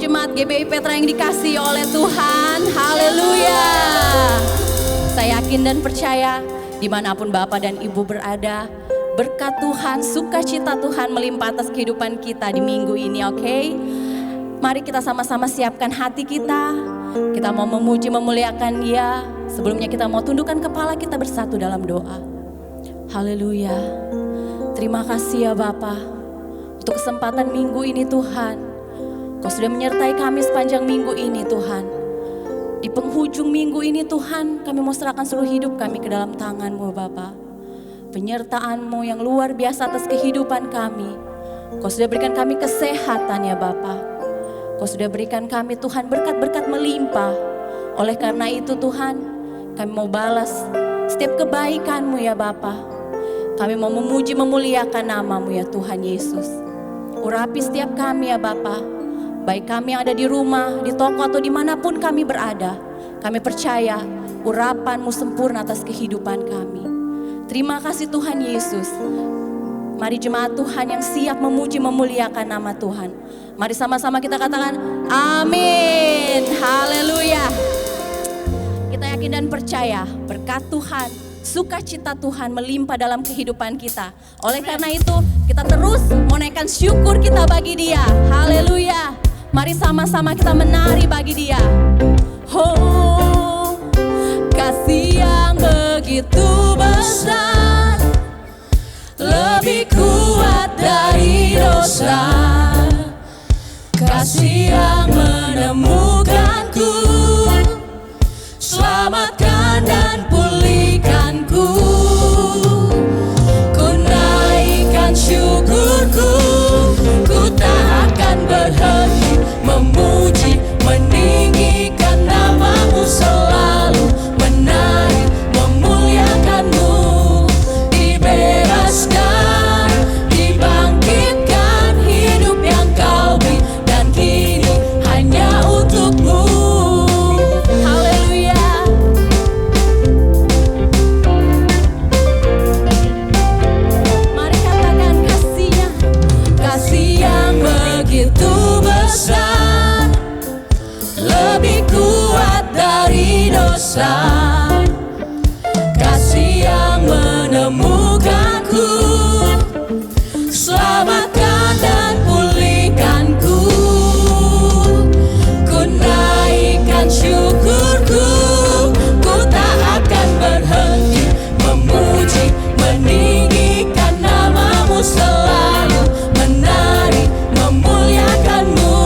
jemaat GBI Petra yang dikasihi oleh Tuhan. Haleluya. Saya yakin dan percaya dimanapun Bapak dan Ibu berada, berkat Tuhan, sukacita Tuhan melimpah atas kehidupan kita di minggu ini, oke? Mari kita sama-sama siapkan hati kita. Kita mau memuji, memuliakan Dia. Sebelumnya kita mau tundukkan kepala kita bersatu dalam doa. Haleluya. Terima kasih ya Bapa untuk kesempatan minggu ini Tuhan. Kau sudah menyertai kami sepanjang minggu ini Tuhan. Di penghujung minggu ini Tuhan, kami mau serahkan seluruh hidup kami ke dalam tangan-Mu Bapa. Penyertaan-Mu yang luar biasa atas kehidupan kami. Kau sudah berikan kami kesehatan ya Bapa. Kau sudah berikan kami Tuhan berkat-berkat melimpah. Oleh karena itu Tuhan, kami mau balas setiap kebaikan-Mu ya Bapa. Kami mau memuji memuliakan nama-Mu ya Tuhan Yesus. Urapi setiap kami ya Bapa. Baik kami yang ada di rumah, di toko atau dimanapun kami berada. Kami percaya urapan-Mu sempurna atas kehidupan kami. Terima kasih Tuhan Yesus. Mari jemaat Tuhan yang siap memuji memuliakan nama Tuhan. Mari sama-sama kita katakan amin. Haleluya. Kita yakin dan percaya berkat Tuhan, sukacita Tuhan melimpah dalam kehidupan kita. Oleh karena itu kita terus menaikkan syukur kita bagi Dia. Haleluya. Mari sama-sama kita menari bagi Dia. Oh, kasih yang begitu besar, lebih kuat dari dosa. Kasih yang menemukanku, selamatkan dan pulihkanku. Ku naikkan syukurku, ku tak akan berhenti memuji, meninggikan nama-Mu selalu, menari, memuliakan-Mu. Dibebaskan, dibangkitkan, hidup yang Kau beri dan kini hanya untuk-Mu. Haleluya. Mari katakan kasih-Nya, kasih yang begitu besar, lebih kuat dari dosa. Kasih yang menemukanku, selamatkan dan pulihkanku. Ku naikkan syukurku, ku tak akan berhenti memuji, meninggikan nama-Mu selalu, menari, memuliakan-Mu.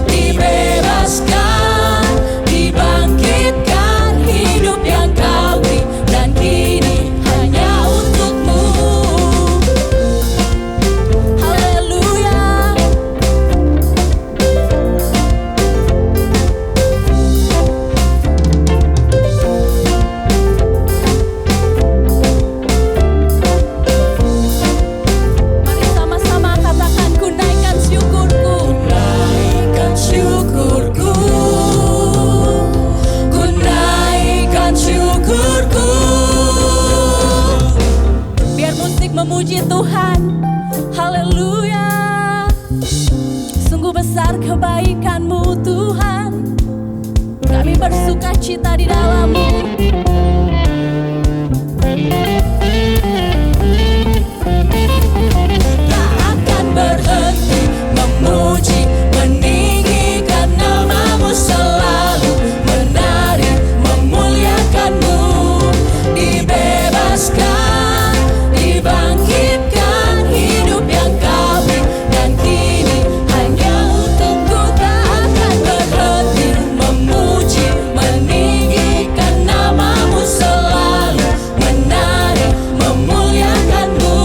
Dibebaskan, dibangkitkan, hidup yang Kau beri dan kini hanya untuk-Mu. Haleluya. Mari sama-sama katakan ku naikkan syukurku. Naikkan syukurku, ku naikkan syukurku. Biar musik memuji Tuhan. Haleluya. Sungguh besar kebaikan-Mu Tuhan. Kami bersuka cita di dalam-Mu. Tak akan berhenti memuji, meninggikan nama-Mu selalu, menari, memuliakan-Mu. Dibebaskan, dibangkitkan, hidup yang Kau beri dan kini hanya untuk-Ku. Tak akan berhenti memuji, meninggikan nama-Mu selalu, menari, memuliakan-Mu.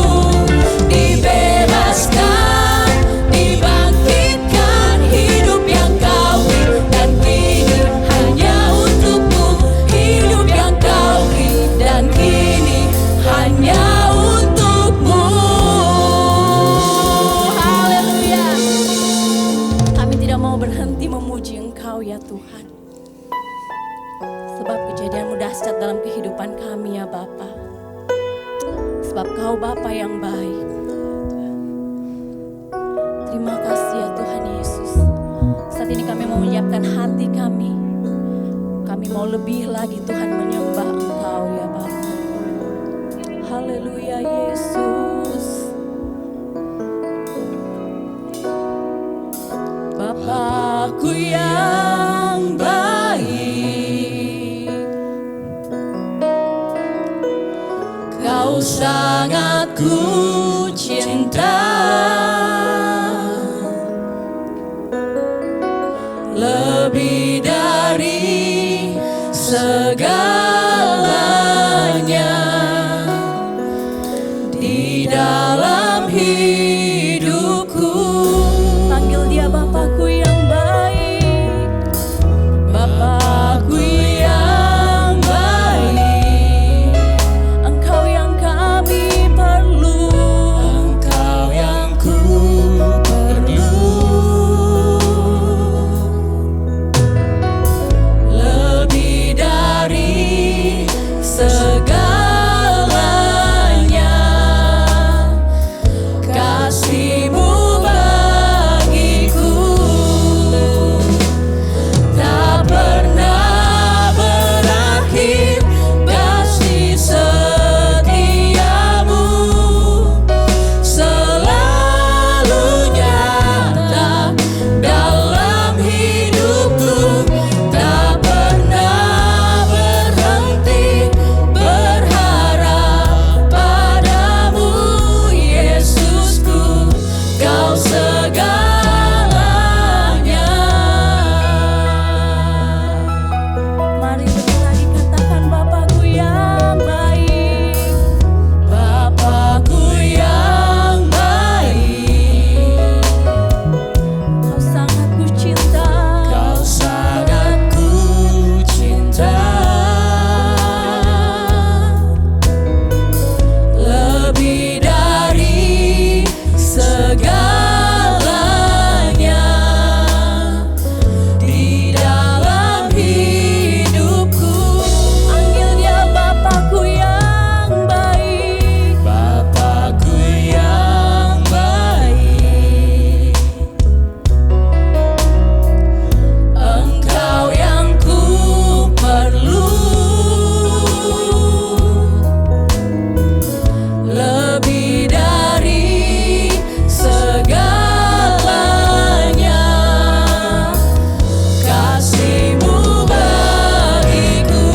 Dibebaskan, dibangkitkan, hidup yang Kau beri dan kini hanya untuk-Mu. Hidup yang Kau beri dan kini hanya untuk-Mu. Haleluya. Kami tidak mau berhenti memuji Engkau ya Tuhan. Sebab kejadian-Mu dahsyat dalam kehidupan kami ya Bapa. Sebab Kau Bapa yang baik. Terima kasih ya Tuhan Yesus. Saat menyiapkan hati kami. Kami mau lebih lagi Tuhan menyembah Engkau ya Bapa. Haleluya Yesus. Bapakku yang baik, Kau sangat ku cinta, lebih dari segalanya di dalam hidupku. Panggil dia Bapakku yang baik, Bapakku yang baik. Engkau yang kami perlu, Engkau yang ku perlu. Lebih dari segalanya, kasih-Mu bagiku tak pernah berakhir. Kasih setiamu selalu nyata dalam hidupku, tak pernah berhenti berharap padamu Yesusku, Kau segalanya. Mari lebih lagi katakan Bapakku yang baik, Bapakku yang baik. Kau sangat ku cinta, Kau sangat ku cinta, lebih dari segalanya di dalam hidupku. Panggil dia Bapakku yang baik, Bapakku yang baik. Engkau yang ku perlu, lebih dari segalanya. Kasih-Mu bagiku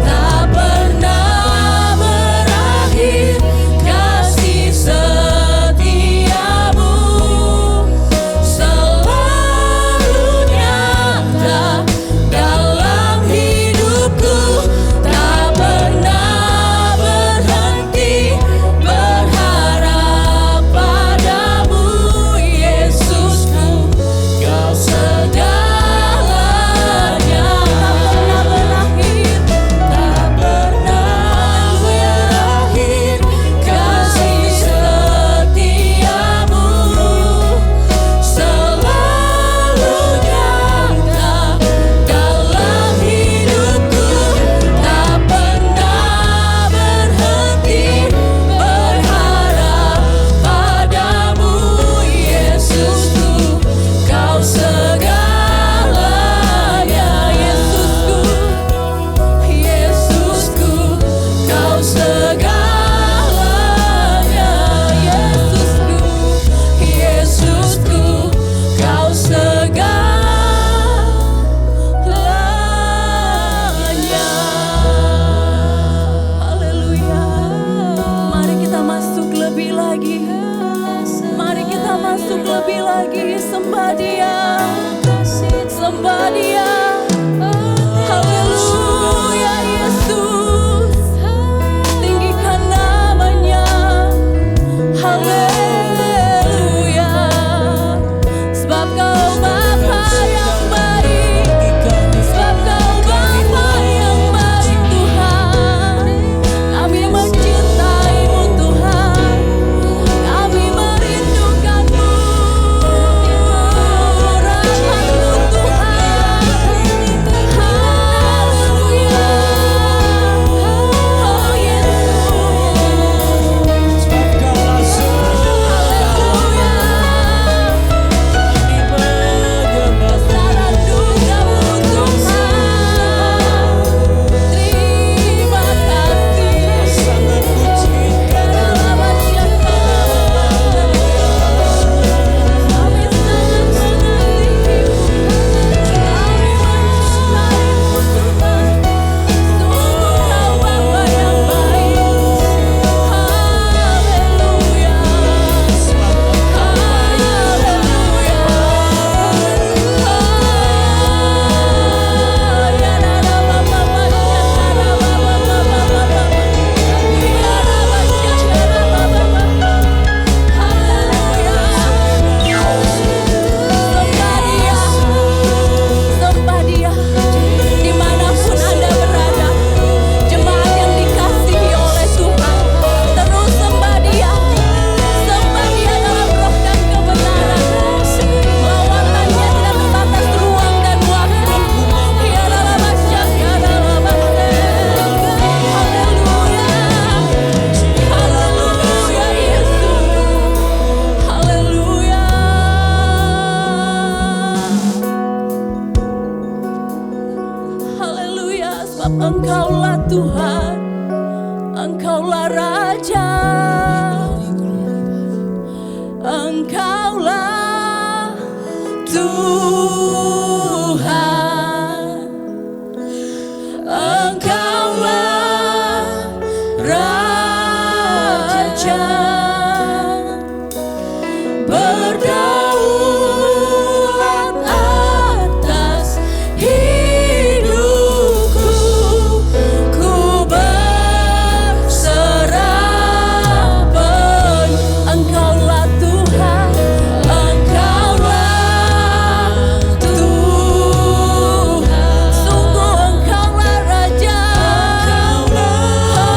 tak pernah berakhir. Kasih setiamu selalu nyata dalam hidupku, tak pernah berhenti berharap padamu Yesusku, Kau segalanya. Tak pernah berakhir, kasih setiamu selalu nyata dalam hidupku, tak pernah berhenti berharap padamu Yesusku, Kau segalanya. Yesusku, Yesusku, Kau segalanya. Yesusku, Yesusku, Kau segalanya. Haleluya. Mari kita masuk lebih lagi. Mari kita masuk lebih lagi. Sembah Dia, sembah Dia. Haleluya Yesus, tinggikan namanya. Haleluya, sebab Kau Bapa yang baik, sebab Kau Bapa yang baik Tuhan. Kami mencintai-Mu Tuhan, kami merindukan-Mu, rahmat-Mu Tuhan. Engkaulah Tuhan, Engkaulah Raja, Engkaulah Tuhan, Engkaulah Raja, berdaulat atas hidupku, ku berserah penuh. Engkaulah Tuhan, Engkaulah Tuhan, sungguh Engkaulah Raja, berdaulat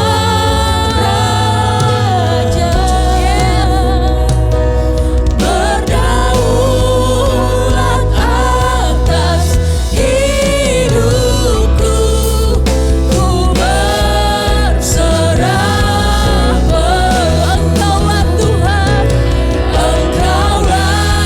atas hidupku, ku berserah penuh. Engkaulah Tuhan, Engkaulah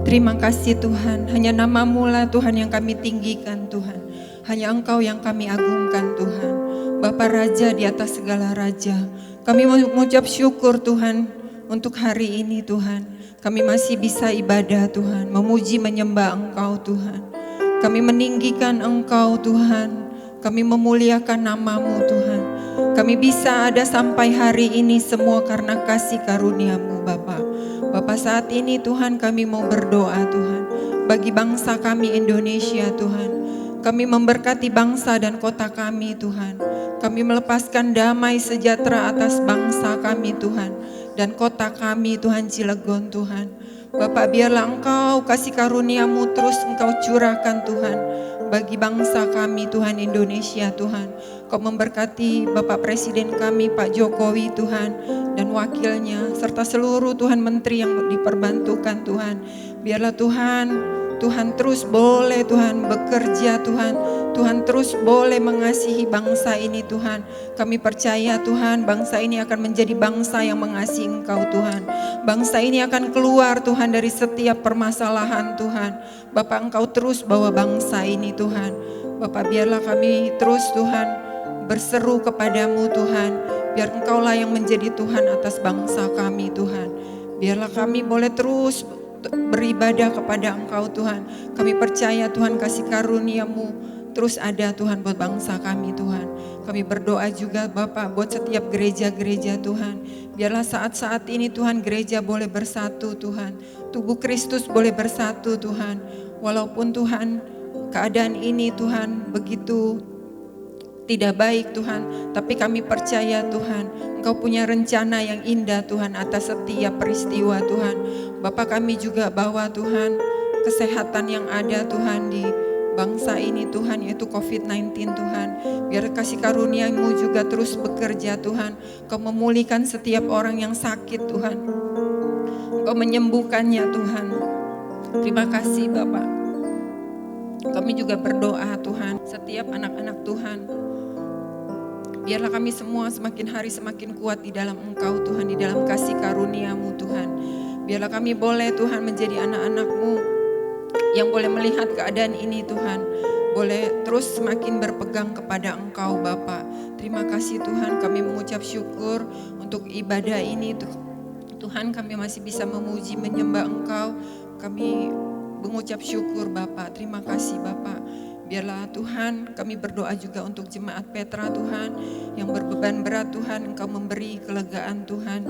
Terima kasih Tuhan, hanya nama-Mu lah Tuhan yang kami tinggikan Tuhan. Hanya Engkau yang kami agungkan Tuhan. Bapa Raja di atas segala Raja. Kami mengucap syukur Tuhan untuk hari ini Tuhan. Kami masih bisa ibadah Tuhan, memuji menyembah Engkau Tuhan. Kami meninggikan Engkau Tuhan. Kami memuliakan nama-Mu Tuhan. Kami bisa ada sampai hari ini semua karena kasih karunia-Mu Bapa. Bapa saat ini Tuhan kami mau berdoa Tuhan. Bagi bangsa kami Indonesia Tuhan. Kami memberkati bangsa dan kota kami Tuhan. Kami melepaskan damai sejahtera atas bangsa kami Tuhan. Dan kota kami Tuhan Cilegon Tuhan. Bapak biarlah Engkau kasih karunia-Mu terus Engkau curahkan Tuhan. Bagi bangsa kami Tuhan Indonesia Tuhan. Kau memberkati Bapak Presiden kami Pak Jokowi Tuhan. Dan wakilnya serta seluruh Tuhan menteri yang diperbantukan Tuhan. Biarlah Tuhan terus boleh Tuhan bekerja Tuhan. Tuhan terus boleh mengasihi bangsa ini Tuhan. Kami percaya Tuhan bangsa ini akan menjadi bangsa yang mengasihi Engkau Tuhan. Bangsa ini akan keluar Tuhan dari setiap permasalahan Tuhan. Bapak Engkau terus bawa bangsa ini Tuhan. Bapak biarlah kami terus Tuhan berseru kepadamu Tuhan. Biar Engkaulah yang menjadi Tuhan atas bangsa kami Tuhan. Biarlah kami boleh terus beribadah kepada Engkau Tuhan. Kami percaya Tuhan kasih karunia-Mu terus ada Tuhan buat bangsa kami Tuhan. Kami berdoa juga Bapak buat setiap gereja-gereja Tuhan. Biarlah saat-saat ini Tuhan gereja boleh bersatu Tuhan. Tubuh Kristus boleh bersatu Tuhan. Walaupun Tuhan keadaan ini Tuhan begitu tidak baik Tuhan, tapi kami percaya Tuhan, Engkau punya rencana yang indah Tuhan atas setiap peristiwa Tuhan. Bapa kami juga bawa Tuhan kesehatan yang ada Tuhan di bangsa ini Tuhan, yaitu COVID-19 Tuhan. Biar kasih karunia-Mu juga terus bekerja Tuhan. Kau memulihkan setiap orang yang sakit Tuhan. Engkau menyembuhkannya Tuhan. Terima kasih Bapak. Kami juga berdoa Tuhan, setiap anak-anak Tuhan, biarlah kami semua semakin hari semakin kuat di dalam Engkau Tuhan, di dalam kasih karunia-Mu Tuhan. Biarlah kami boleh Tuhan menjadi anak-anak-Mu yang boleh melihat keadaan ini Tuhan, boleh terus semakin berpegang kepada Engkau Bapa. Terima kasih Tuhan, kami mengucap syukur untuk ibadah ini Tuhan, kami masih bisa memuji menyembah Engkau. Kami mengucap syukur Bapa. Terima kasih Bapa. Biarlah Tuhan, kami berdoa juga untuk jemaat Petra Tuhan, yang berbeban berat Tuhan, Engkau memberi kelegaan Tuhan.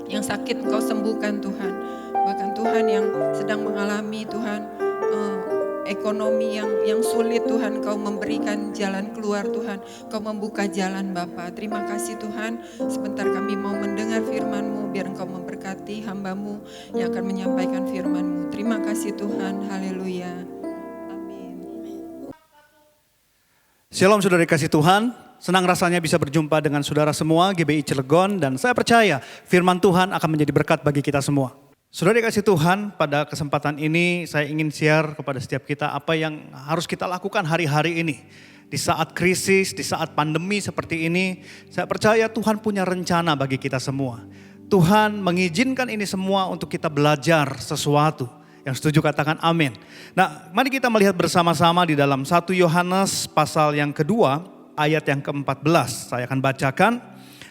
Yang sakit Engkau sembuhkan Tuhan. Bahkan Tuhan yang sedang mengalami Tuhan ekonomi yang sulit Tuhan, Kau memberikan jalan keluar Tuhan, Kau membuka jalan Bapa. Terima kasih Tuhan, sebentar kami mau mendengar firman-Mu, biar Engkau memberkati hamba-Mu yang akan menyampaikan firman-Mu. Terima kasih Tuhan, haleluya. Amin. Shalom saudara dikasih Tuhan, senang rasanya bisa berjumpa dengan saudara semua GBI Cilegon, dan saya percaya firman Tuhan akan menjadi berkat bagi kita semua. Saudara dikasih Tuhan, pada kesempatan ini saya ingin share kepada setiap kita apa yang harus kita lakukan hari-hari ini. Di saat krisis, di saat pandemi seperti ini, saya percaya Tuhan punya rencana bagi kita semua. Tuhan mengizinkan ini semua untuk kita belajar sesuatu. Yang setuju katakan amin. Nah, mari kita melihat bersama-sama di dalam 1 Yohanes pasal yang kedua, ayat yang ke-14. Saya akan bacakan.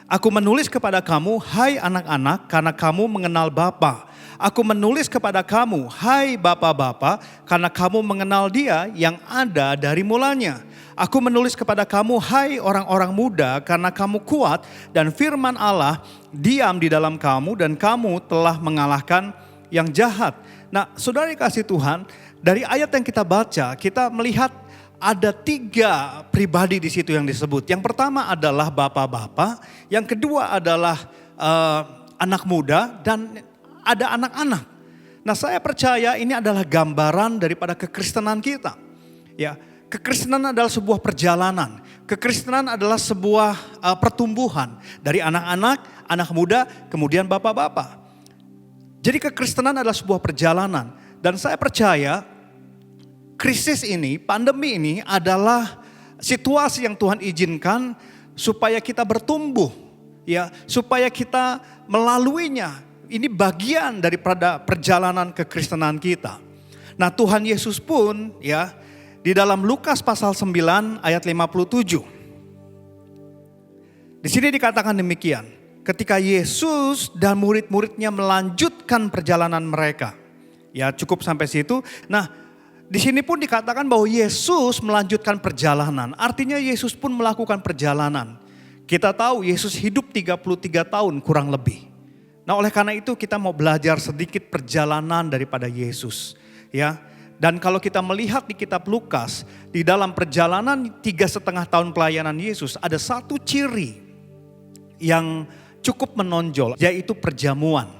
Aku menulis kepada kamu, hai anak-anak, karena kamu mengenal Bapa. Aku menulis kepada kamu, hai Bapa-Bapa, karena kamu mengenal Dia yang ada dari mulanya. Aku menulis kepada kamu, hai orang-orang muda, karena kamu kuat dan firman Allah diam di dalam kamu dan kamu telah mengalahkan yang jahat. Nah, saudara dikasih Tuhan, dari ayat yang kita baca, kita melihat ada 3 pribadi di situ yang disebut. Yang pertama adalah Bapa-Bapa, yang kedua adalah anak muda, dan ada anak-anak. Nah, saya percaya ini adalah gambaran daripada kekristenan kita. Ya, kekristenan adalah sebuah perjalanan. Kekristenan adalah sebuah pertumbuhan dari anak-anak, anak muda, kemudian bapak-bapak. Jadi kekristenan adalah sebuah perjalanan, dan saya percaya krisis ini, pandemi ini adalah situasi yang Tuhan izinkan supaya kita bertumbuh, ya, supaya kita melaluinya. Ini bagian daripada perjalanan kekristenan kita. Nah, Tuhan Yesus pun ya di dalam Lukas pasal 9 ayat 57. Di sini dikatakan demikian. Ketika Yesus dan murid-muridnya melanjutkan perjalanan mereka. Ya, cukup sampai situ. Nah, di sini pun dikatakan bahwa Yesus melanjutkan perjalanan. Artinya Yesus pun melakukan perjalanan. Kita tahu Yesus hidup 33 tahun kurang lebih. Nah, oleh karena itu kita mau belajar sedikit perjalanan daripada Yesus. Ya, dan kalau kita melihat di kitab Lukas, di dalam perjalanan 3,5 tahun pelayanan Yesus, ada satu ciri yang cukup menonjol, yaitu perjamuan.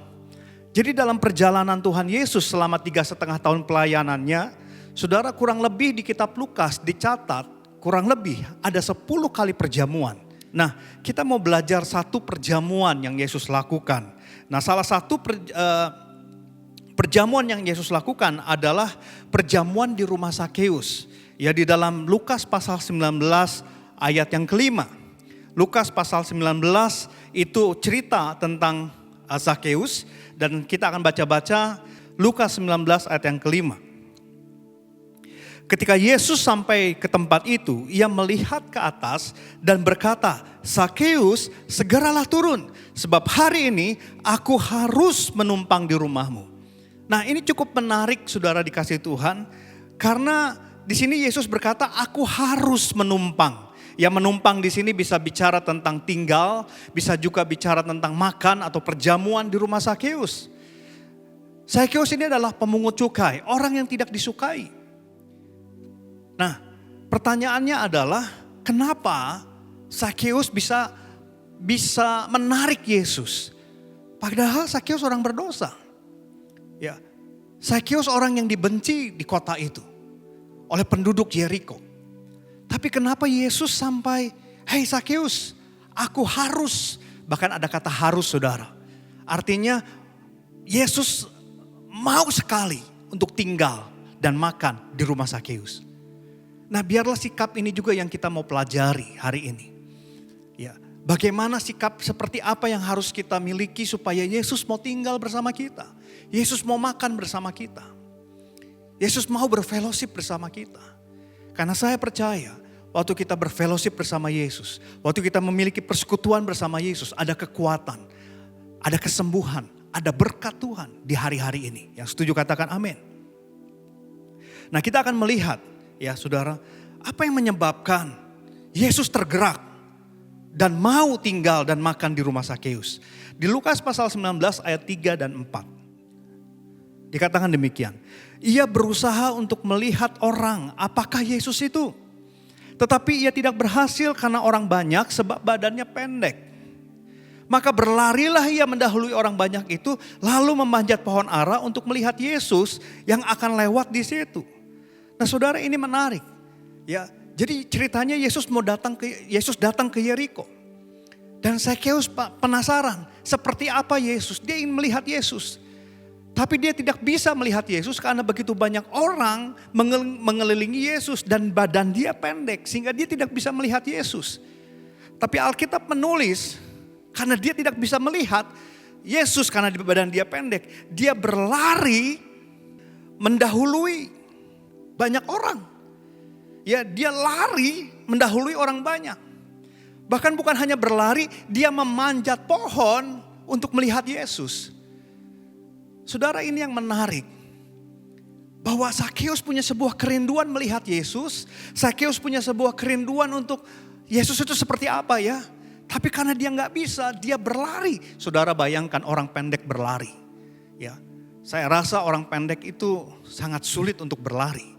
Jadi dalam perjalanan Tuhan Yesus selama 3,5 tahun pelayanannya, saudara, kurang lebih di kitab Lukas dicatat kurang lebih ada 10 kali perjamuan. Nah, kita mau belajar satu perjamuan yang Yesus lakukan. Nah, salah satu perjamuan yang Yesus lakukan adalah perjamuan di rumah Sakeus. Ya, di dalam Lukas pasal 19 ayat yang kelima. Lukas pasal 19 itu cerita tentang Sakeus, dan kita akan baca-baca Lukas 19 ayat yang kelima. Ketika Yesus sampai ke tempat itu, ia melihat ke atas dan berkata, Sakeus, segeralah turun, sebab hari ini aku harus menumpang di rumahmu. Nah, ini cukup menarik saudara dikasih Tuhan, karena di sini Yesus berkata, aku harus menumpang. Yang menumpang di sini bisa bicara tentang tinggal, bisa juga bicara tentang makan atau perjamuan di rumah Sakeus. Sakeus ini adalah pemungut cukai, orang yang tidak disukai. Nah, pertanyaannya adalah kenapa Sakeus bisa menarik Yesus? Padahal Sakeus orang berdosa. Ya, Sakeus orang yang dibenci di kota itu oleh penduduk Yeriko. Tapi kenapa Yesus sampai, hei Sakeus, aku harus, bahkan ada kata harus saudara. Artinya Yesus mau sekali untuk tinggal dan makan di rumah Sakeus. Nah, biarlah sikap ini juga yang kita mau pelajari hari ini. Ya, bagaimana sikap seperti apa yang harus kita miliki supaya Yesus mau tinggal bersama kita. Yesus mau makan bersama kita. Yesus mau berfellowship bersama kita. Karena saya percaya waktu kita berfellowship bersama Yesus, waktu kita memiliki persekutuan bersama Yesus, ada kekuatan, ada kesembuhan, ada berkat Tuhan di hari-hari ini. Yang setuju katakan amin. Nah, kita akan melihat ya saudara, apa yang menyebabkan Yesus tergerak dan mau tinggal dan makan di rumah Sakeus. Di Lukas pasal 19 ayat 3 dan 4. Dikatakan demikian. Ia berusaha untuk melihat orang apakah Yesus itu. Tetapi ia tidak berhasil karena orang banyak sebab badannya pendek. Maka berlarilah ia mendahului orang banyak itu lalu memanjat pohon ara untuk melihat Yesus yang akan lewat di situ. Nah, saudara, ini menarik. Ya, jadi ceritanya Yesus datang ke Yeriko. Dan Sakeus penasaran seperti apa Yesus. Dia ingin melihat Yesus. Tapi dia tidak bisa melihat Yesus karena begitu banyak orang mengelilingi Yesus dan badan dia pendek sehingga dia tidak bisa melihat Yesus. Tapi Alkitab menulis karena dia tidak bisa melihat Yesus karena di badan dia pendek, dia berlari mendahului banyak orang. Ya, dia lari mendahului orang banyak. Bahkan bukan hanya berlari, dia memanjat pohon untuk melihat Yesus. Saudara, ini yang menarik. Bahwa Sakeus punya sebuah kerinduan melihat Yesus. Sakeus punya sebuah kerinduan untuk Yesus itu seperti apa ya. Tapi karena dia gak bisa, dia berlari. Saudara, bayangkan orang pendek berlari. Ya, saya rasa orang pendek itu sangat sulit untuk berlari.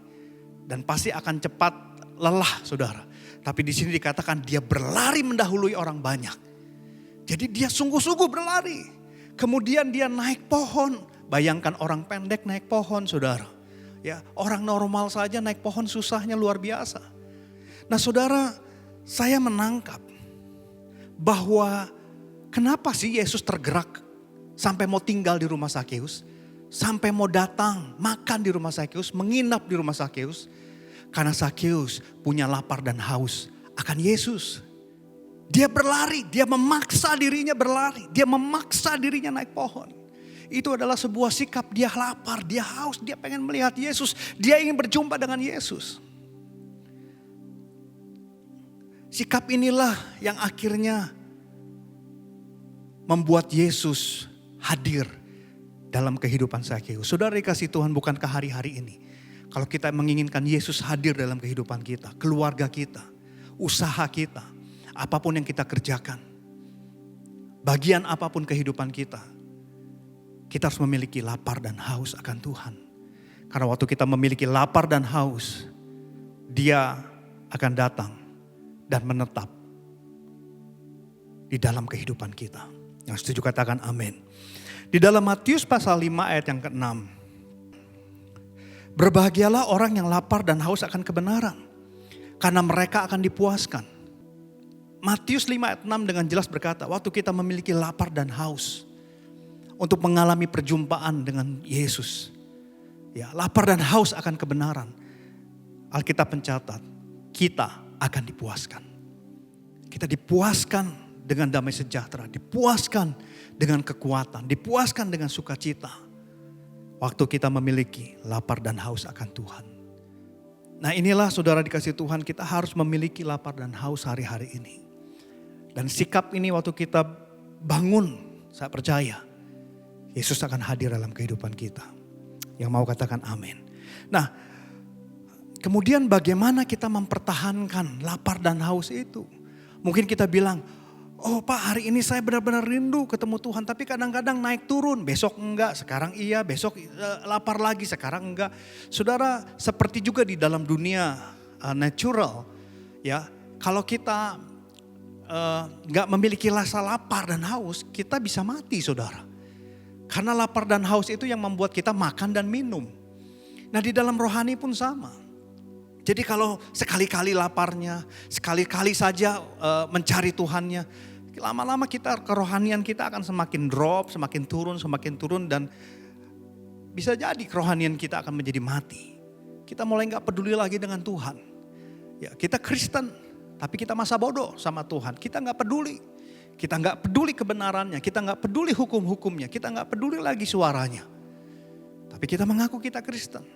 Dan pasti akan cepat lelah, saudara. Tapi di sini dikatakan dia berlari mendahului orang banyak. Jadi dia sungguh-sungguh berlari. Kemudian dia naik pohon. Bayangkan orang pendek naik pohon, saudara. Ya, orang normal saja naik pohon susahnya luar biasa. Nah, saudara, saya menangkap bahwa kenapa sih Yesus tergerak sampai mau tinggal di rumah Sakeus, sampai mau datang makan di rumah Sakeus, menginap di rumah Sakeus, karena Sakeus punya lapar dan haus akan Yesus. Dia berlari, dia memaksa dirinya berlari, dia memaksa dirinya naik pohon. Itu adalah sebuah sikap, dia lapar, dia haus, dia pengen melihat Yesus, dia ingin berjumpa dengan Yesus. Sikap inilah yang akhirnya membuat Yesus hadir dalam kehidupan Sakeus. Saudara dikasih Tuhan, bukankah hari-hari ini kalau kita menginginkan Yesus hadir dalam kehidupan kita, keluarga kita, usaha kita, apapun yang kita kerjakan, bagian apapun kehidupan kita harus memiliki lapar dan haus akan Tuhan. Karena waktu kita memiliki lapar dan haus, Dia akan datang dan menetap di dalam kehidupan kita. Yang setuju katakan amin. Di dalam Matius pasal 5 ayat yang ke-6. Berbahagialah orang yang lapar dan haus akan kebenaran, karena mereka akan dipuaskan. Matius 5 ayat 6 dengan jelas berkata, waktu kita memiliki lapar dan haus untuk mengalami perjumpaan dengan Yesus, ya, lapar dan haus akan kebenaran, Alkitab mencatat kita akan dipuaskan. Kita dipuaskan dengan damai sejahtera, dipuaskan dengan kekuatan, dipuaskan dengan sukacita. Waktu kita memiliki lapar dan haus akan Tuhan. Nah, inilah saudara dikasih Tuhan, kita harus memiliki lapar dan haus hari-hari ini. Dan sikap ini waktu kita bangun, saya percaya Yesus akan hadir dalam kehidupan kita. Yang mau katakan amin. Nah, kemudian bagaimana kita mempertahankan lapar dan haus itu? Mungkin kita bilang, oh Pak, hari ini saya benar-benar rindu ketemu Tuhan. Tapi kadang-kadang naik turun, besok enggak, sekarang iya, besok lapar lagi, sekarang enggak. Saudara, seperti juga di dalam dunia natural, ya, kalau kita enggak memiliki rasa lapar dan haus, kita bisa mati, saudara. Karena lapar dan haus itu yang membuat kita makan dan minum. Nah, di dalam rohani pun sama. Jadi kalau sekali-kali laparnya, sekali-kali saja mencari Tuhannya, Lama-lama kerohanian kita akan semakin drop, semakin turun dan bisa jadi kerohanian kita akan menjadi mati. Kita mulai gak peduli lagi dengan Tuhan. Ya, kita Kristen, tapi kita masa bodoh sama Tuhan. Kita gak peduli. Kita gak peduli kebenarannya, kita gak peduli hukum-hukumnya, kita gak peduli lagi suaranya. Tapi kita mengaku kita Kristen.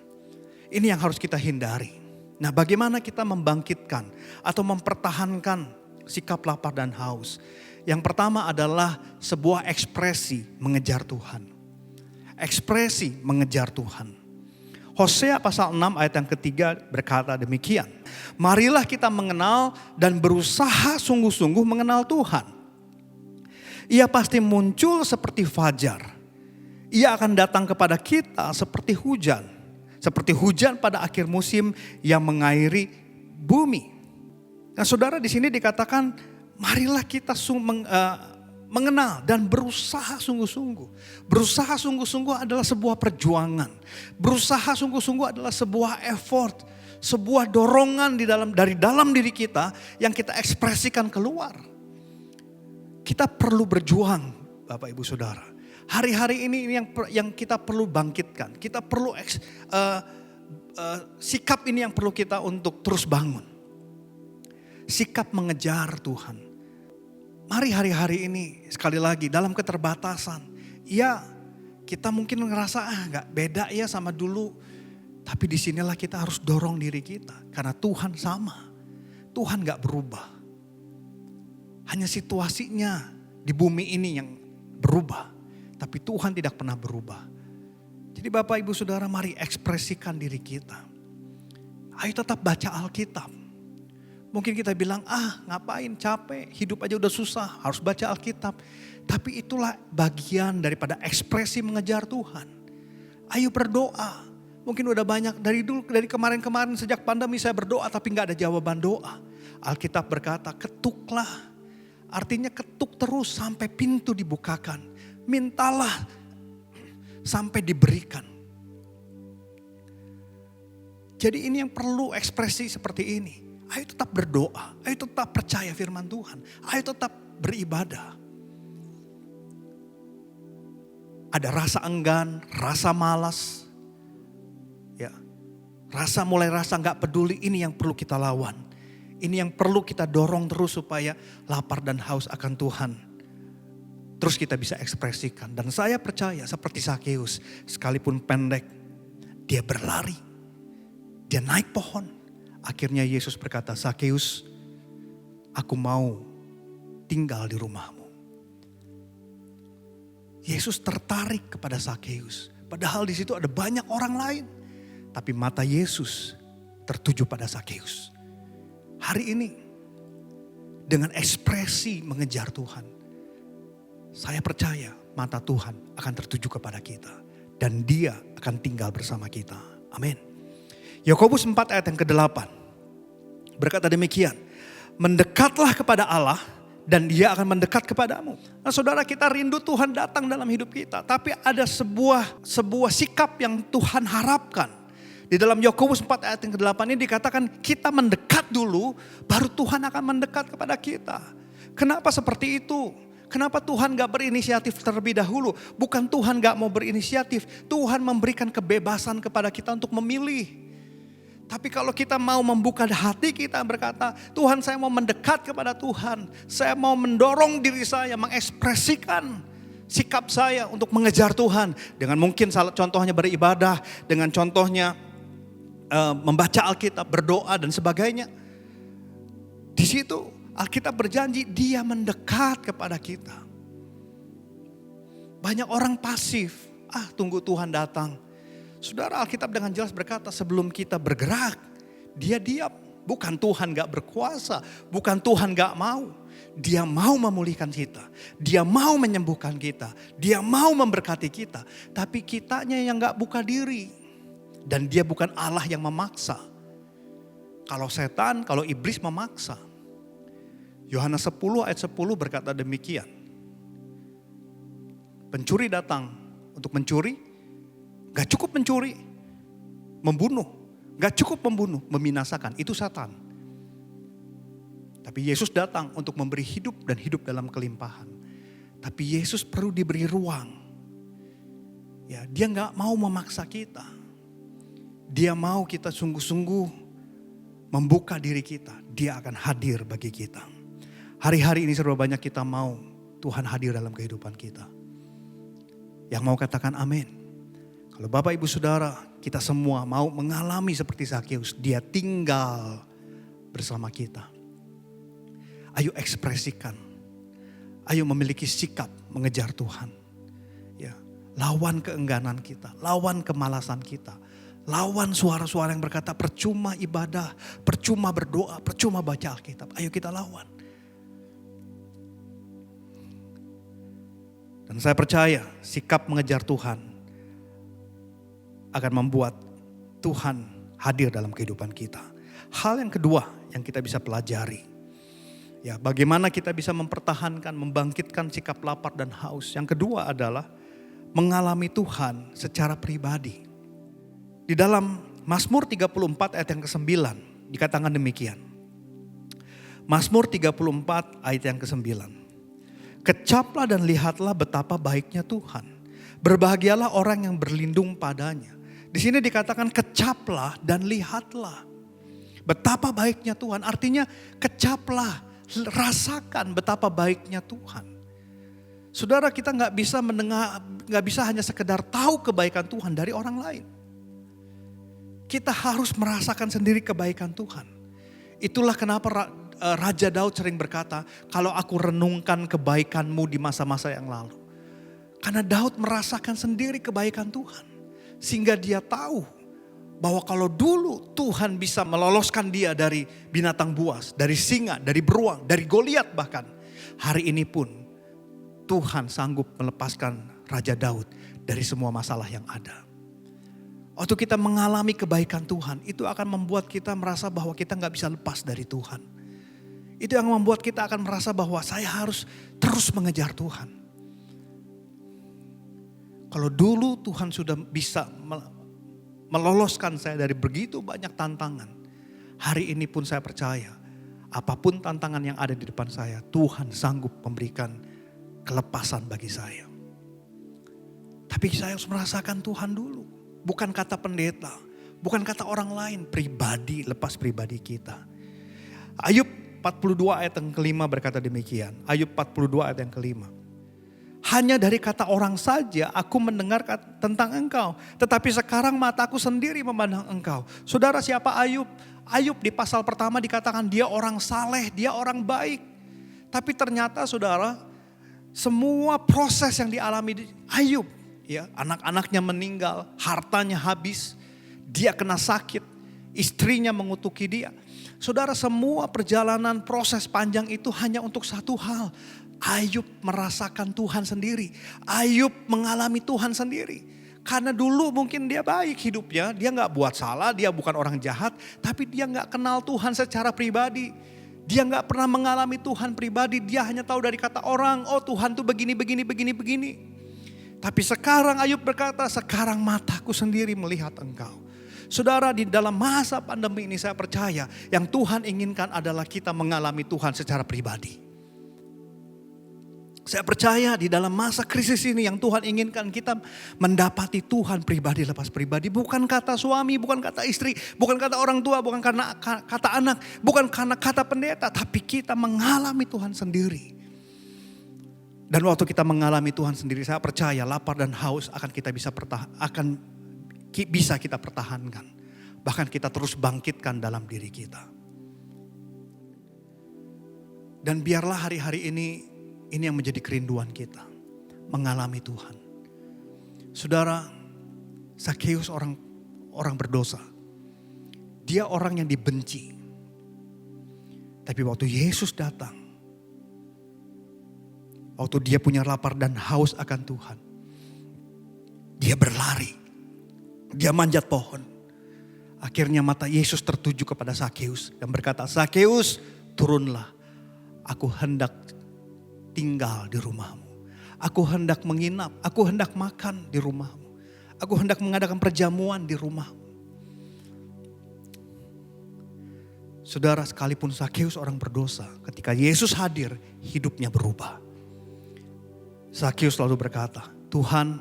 Ini yang harus kita hindari. Nah, bagaimana kita membangkitkan atau mempertahankan sikap lapar dan haus? Yang pertama adalah sebuah ekspresi mengejar Tuhan. Ekspresi mengejar Tuhan. Hosea pasal 6 ayat yang ketiga berkata demikian. Marilah kita mengenal dan berusaha sungguh-sungguh mengenal Tuhan. Ia pasti muncul seperti fajar. Ia akan datang kepada kita seperti hujan. Seperti hujan pada akhir musim yang mengairi bumi. Nah, saudara, di sini dikatakan marilah kita mengenal dan berusaha sungguh-sungguh. Berusaha sungguh-sungguh adalah sebuah perjuangan. Berusaha sungguh-sungguh adalah sebuah effort. Sebuah dorongan dari dalam diri kita yang kita ekspresikan keluar. Kita perlu berjuang, Bapak Ibu Saudara. Hari-hari ini yang kita perlu bangkitkan. Kita perlu sikap ini yang perlu kita untuk terus bangun. Sikap mengejar Tuhan. Mari hari-hari ini sekali lagi dalam keterbatasan. Ya, kita mungkin ngerasa gak beda ya sama dulu. Tapi disinilah kita harus dorong diri kita. Karena Tuhan sama. Tuhan gak berubah. Hanya situasinya di bumi ini yang berubah. Tapi Tuhan tidak pernah berubah. Jadi Bapak Ibu Saudara, mari ekspresikan diri kita. Ayo tetap baca Alkitab. Mungkin kita bilang, ngapain, capek, hidup aja udah susah, harus baca Alkitab. Tapi itulah bagian daripada ekspresi mengejar Tuhan. Ayo berdoa. Mungkin udah banyak dari kemarin-kemarin sejak pandemi saya berdoa tapi gak ada jawaban doa. Alkitab berkata, ketuklah. Artinya ketuk terus sampai pintu dibukakan. Mintalah sampai diberikan. Jadi ini yang perlu ekspresi seperti ini. Ayo tetap berdoa, ayo tetap percaya firman Tuhan, ayo tetap beribadah. Ada rasa enggan, rasa malas, ya, mulai rasa nggak peduli, ini yang perlu kita lawan. Ini yang perlu kita dorong terus supaya lapar dan haus akan Tuhan. Terus kita bisa ekspresikan. Dan saya percaya seperti Sakeus, sekalipun pendek, dia berlari. Dia naik pohon. Akhirnya Yesus berkata, Sakeus, aku mau tinggal di rumahmu. Yesus tertarik kepada Sakeus. Padahal di situ ada banyak orang lain. Tapi mata Yesus tertuju pada Sakeus. Hari ini dengan ekspresi mengejar Tuhan, saya percaya mata Tuhan akan tertuju kepada kita. Dan dia akan tinggal bersama kita. Amin. Yakobus 4 ayat yang ke-8 berkata demikian. Mendekatlah kepada Allah dan dia akan mendekat kepadamu. Nah saudara, kita rindu Tuhan datang dalam hidup kita. Tapi ada sebuah sikap yang Tuhan harapkan. Di dalam Yakobus 4 ayat yang ke-8 ini dikatakan kita mendekat dulu baru Tuhan akan mendekat kepada kita. Kenapa seperti itu? Kenapa Tuhan gak berinisiatif terlebih dahulu? Bukan Tuhan gak mau berinisiatif. Tuhan memberikan kebebasan kepada kita untuk memilih. Tapi kalau kita mau membuka hati kita berkata, Tuhan saya mau mendekat kepada Tuhan. Saya mau mendorong diri saya, mengekspresikan sikap saya untuk mengejar Tuhan. Dengan mungkin contohnya beribadah, dengan contohnya membaca Alkitab, berdoa dan sebagainya. Di situ Alkitab berjanji dia mendekat kepada kita. Banyak orang pasif, tunggu Tuhan datang. Saudara, Alkitab dengan jelas berkata sebelum kita bergerak, dia diam. Bukan Tuhan gak berkuasa, bukan Tuhan gak mau. Dia mau memulihkan kita, dia mau menyembuhkan kita, dia mau memberkati kita. Tapi kitanya yang gak buka diri. Dan dia bukan Allah yang memaksa. Kalau setan, kalau iblis memaksa. Yohanes 10 ayat 10 berkata demikian. Pencuri datang untuk mencuri, gak cukup mencuri, membunuh. Gak cukup membunuh, membinasakan. Itu setan. Tapi Yesus datang untuk memberi hidup dan hidup dalam kelimpahan. Tapi Yesus perlu diberi ruang. Ya, dia gak mau memaksa kita. Dia mau kita sungguh-sungguh membuka diri kita. Dia akan hadir bagi kita. Hari-hari ini serba banyak kita mau Tuhan hadir dalam kehidupan kita. Yang mau katakan amin. Kalau Bapak Ibu Saudara, kita semua mau mengalami seperti Zakheus. Dia tinggal bersama kita. Ayo ekspresikan. Ayo memiliki sikap mengejar Tuhan. Ya, lawan keengganan kita, lawan kemalasan kita. Lawan suara-suara yang berkata percuma ibadah, percuma berdoa, percuma baca Alkitab. Ayo kita lawan. Dan saya percaya sikap mengejar Tuhan akan membuat Tuhan hadir dalam kehidupan kita. Hal yang kedua yang kita bisa pelajari. Ya, bagaimana kita bisa mempertahankan, membangkitkan sikap lapar dan haus. Yang kedua adalah mengalami Tuhan secara pribadi. Di dalam Mazmur 34 ayat yang ke-9 dikatakan demikian. Mazmur 34 ayat yang ke-9. Kecaplah dan lihatlah betapa baiknya Tuhan. Berbahagialah orang yang berlindung padanya. Di sini dikatakan kecaplah dan lihatlah. Betapa baiknya Tuhan. Artinya kecaplah, rasakan betapa baiknya Tuhan. Saudara, kita nggak bisa mendengar, nggak bisa hanya sekedar tahu kebaikan Tuhan dari orang lain. Kita harus merasakan sendiri kebaikan Tuhan. Itulah kenapa Raja Daud sering berkata, kalau aku renungkan kebaikanmu di masa-masa yang lalu. Karena Daud merasakan sendiri kebaikan Tuhan. Sehingga dia tahu bahwa kalau dulu Tuhan bisa meloloskan dia dari binatang buas, dari singa, dari beruang, dari Goliat bahkan. Hari ini pun Tuhan sanggup melepaskan Raja Daud dari semua masalah yang ada. Waktu kita mengalami kebaikan Tuhan, itu akan membuat kita merasa bahwa kita gak bisa lepas dari Tuhan. Itu yang membuat kita akan merasa bahwa saya harus terus mengejar Tuhan. Kalau dulu Tuhan sudah bisa meloloskan saya dari begitu banyak tantangan. Hari ini pun saya percaya, apapun tantangan yang ada di depan saya, Tuhan sanggup memberikan kelepasan bagi saya. Tapi saya harus merasakan Tuhan dulu. Bukan kata pendeta, bukan kata orang lain, pribadi, lepas pribadi kita. Ayub 42 ayat yang kelima berkata demikian. Ayub 42 ayat yang kelima. Hanya dari kata orang saja aku mendengar tentang engkau. Tetapi sekarang mataku sendiri memandang engkau. Saudara, siapa Ayub? Ayub di pasal pertama dikatakan dia orang saleh, dia orang baik. Tapi ternyata saudara, semua proses yang dialami Ayub, ya, anak-anaknya meninggal, hartanya habis, dia kena sakit, istrinya mengutuki dia. Saudara, semua perjalanan proses panjang itu hanya untuk satu hal. Ayub merasakan Tuhan sendiri. Ayub mengalami Tuhan sendiri. Karena dulu mungkin dia baik hidupnya, dia gak buat salah, dia bukan orang jahat. Tapi dia gak kenal Tuhan secara pribadi. Dia gak pernah mengalami Tuhan pribadi, dia hanya tahu dari kata orang, oh Tuhan tuh begini. Tapi sekarang Ayub berkata, sekarang mataku sendiri melihat engkau. Saudara, di dalam masa pandemi ini saya percaya yang Tuhan inginkan adalah kita mengalami Tuhan secara pribadi. Saya percaya di dalam masa krisis ini yang Tuhan inginkan kita mendapati Tuhan pribadi lepas pribadi. Bukan kata suami, bukan kata istri, bukan kata orang tua, bukan karena kata anak, bukan karena kata pendeta. Tapi kita mengalami Tuhan sendiri. Dan waktu kita mengalami Tuhan sendiri, saya percaya lapar dan haus akan bisa kita pertahankan. Bahkan kita terus bangkitkan dalam diri kita. Dan biarlah hari-hari ini yang menjadi kerinduan kita. Mengalami Tuhan. Saudara, Zakheus orang berdosa. Dia orang yang dibenci. Tapi waktu Yesus datang, waktu dia punya lapar dan haus akan Tuhan, dia berlari. Dia manjat pohon. Akhirnya mata Yesus tertuju kepada Zakheus dan berkata, Zakheus, turunlah. Aku hendak tinggal di rumahmu. Aku hendak menginap, aku hendak makan di rumahmu. Aku hendak mengadakan perjamuan di rumahmu. Saudara, sekalipun Zakheus orang berdosa, ketika Yesus hadir, hidupnya berubah. Zakheus lalu berkata, Tuhan,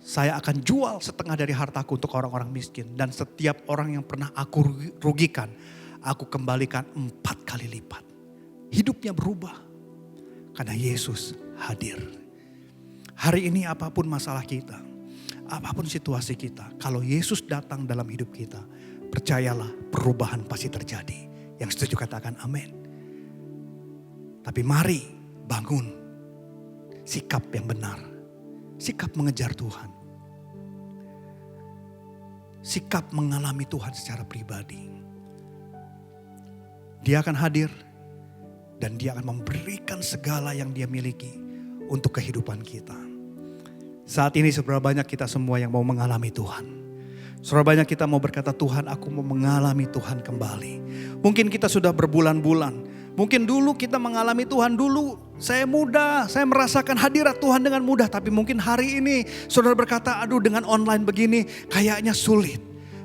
saya akan jual setengah dari hartaku untuk orang-orang miskin. Dan setiap orang yang pernah aku rugikan, aku kembalikan 4 kali lipat. Hidupnya berubah karena Yesus hadir. Hari ini apapun masalah kita, apapun situasi kita, kalau Yesus datang dalam hidup kita, percayalah perubahan pasti terjadi. Yang setuju katakan amin. Tapi mari bangun sikap yang benar. Sikap mengejar Tuhan. Sikap mengalami Tuhan secara pribadi. Dia akan hadir dan dia akan memberikan segala yang dia miliki untuk kehidupan kita. Saat ini seberapa banyak kita semua yang mau mengalami Tuhan. Seberapa banyak kita mau berkata, Tuhan, aku mau mengalami Tuhan kembali. Mungkin kita sudah berbulan-bulan. Mungkin dulu kita mengalami Tuhan, dulu saya muda, saya merasakan hadirat Tuhan dengan mudah. Tapi mungkin hari ini saudara berkata, aduh dengan online begini kayaknya sulit.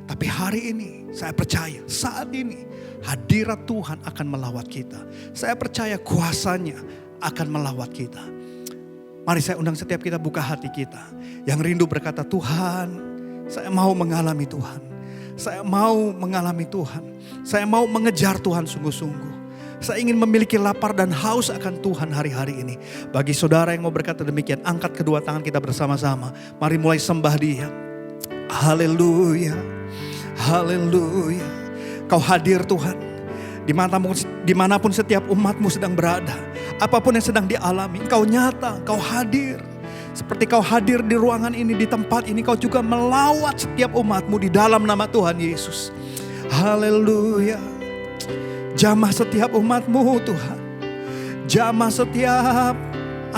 Tapi hari ini saya percaya saat ini hadirat Tuhan akan melawat kita. Saya percaya kuasanya akan melawat kita. Mari saya undang setiap kita buka hati kita. Yang rindu berkata, Tuhan, saya mau mengalami Tuhan. Saya mau mengalami Tuhan. Saya mau mengejar Tuhan sungguh-sungguh. Saya ingin memiliki lapar dan haus akan Tuhan hari-hari ini. Bagi saudara yang mau berkata demikian, angkat kedua tangan kita bersama-sama. Mari mulai sembah Dia. Haleluya. Haleluya. Kau hadir Tuhan. Dimanapun setiap umatmu sedang berada. Apapun yang sedang dialami, Kau nyata, Kau hadir. Seperti Kau hadir di ruangan ini, di tempat ini, Kau juga melawat setiap umatmu di dalam nama Tuhan Yesus. Haleluya. Jamah setiap umatmu Tuhan. Jamah setiap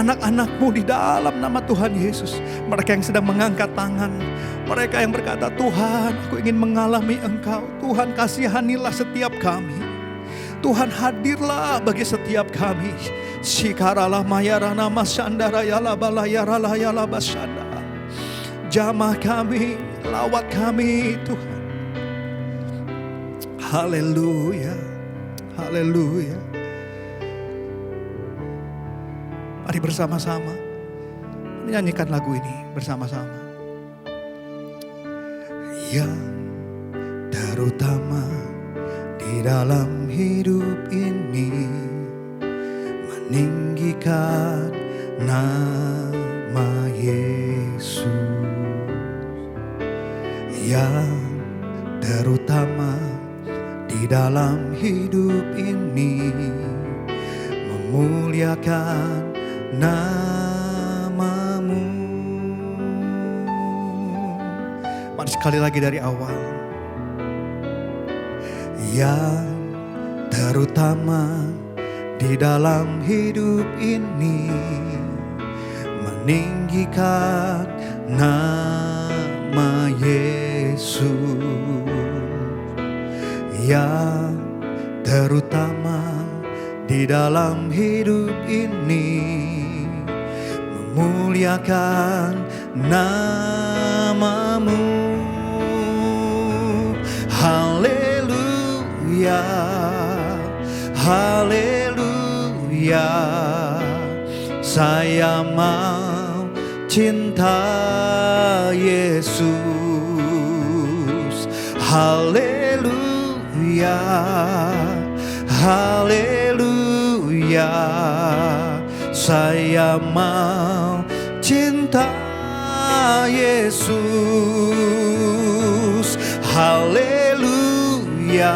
anak-anakmu di dalam nama Tuhan Yesus. Mereka yang sedang mengangkat tangan. Mereka yang berkata, Tuhan, aku ingin mengalami Engkau. Tuhan, kasihanilah setiap kami. Tuhan, hadirlah bagi setiap kami. Sikaralah mayarana masyandara yala balayara yala basyanda. Jamah kami, lawat kami Tuhan. Haleluya. Haleluya. Mari bersama-sama menyanyikan lagu ini bersama-sama. Yang terutama di dalam hidup ini, meninggikan nama Yesus. Yang terutama di dalam hidup ini, memuliakan namamu. Mari sekali lagi dari awal. Yang terutama di dalam hidup ini, meninggikan nama Yesus. Yang terutama di dalam hidup ini, memuliakan namamu. Haleluya, haleluya. Saya mau cinta Yesus. Haleluya, haleluya. Saya mau cinta Yesus. Haleluya,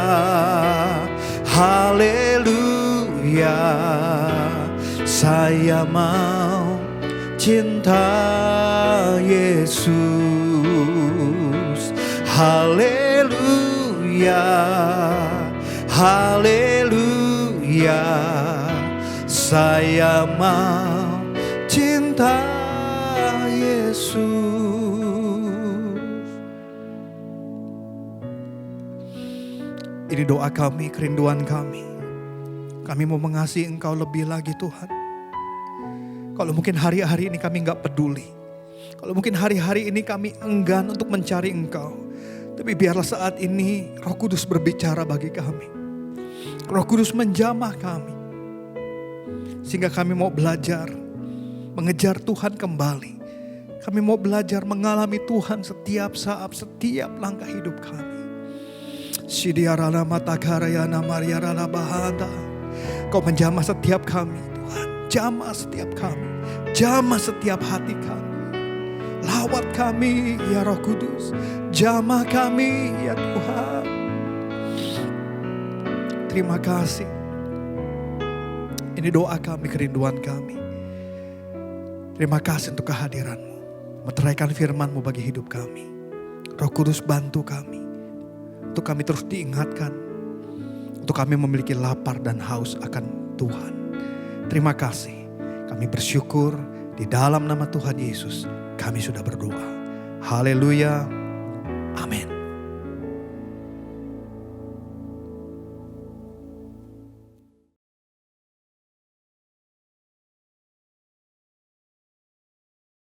haleluya. Saya mau cinta Yesus. Haleluya, haleluya. Saya mau cinta Yesus. Ini doa kami, kerinduan kami. Kami mau mengasihi Engkau lebih lagi Tuhan. Kalau mungkin hari-hari ini kami gak peduli. Kalau mungkin hari-hari ini kami enggan untuk mencari Engkau. Tapi biarlah saat ini Roh Kudus berbicara bagi kami. Roh Kudus menjamah kami. Sehingga kami mau belajar mengejar Tuhan kembali. Kami mau belajar mengalami Tuhan setiap saat, setiap langkah hidup kami. Sidiarana matakarayana mariarana bahanda. Kau menjamah setiap kami Tuhan. Jamah setiap kami. Jamah setiap hati kami. Lawat kami ya Roh Kudus. Jamah kami ya Tuhan. Terima kasih. Ini doa kami, kerinduan kami. Terima kasih untuk kehadiran-Mu. Meteraikan firman-Mu bagi hidup kami. Roh Kudus bantu kami. Untuk kami terus diingatkan. Untuk kami memiliki lapar dan haus akan Tuhan. Terima kasih. Kami bersyukur di dalam nama Tuhan Yesus. Kami sudah berdoa. Haleluya. Amin.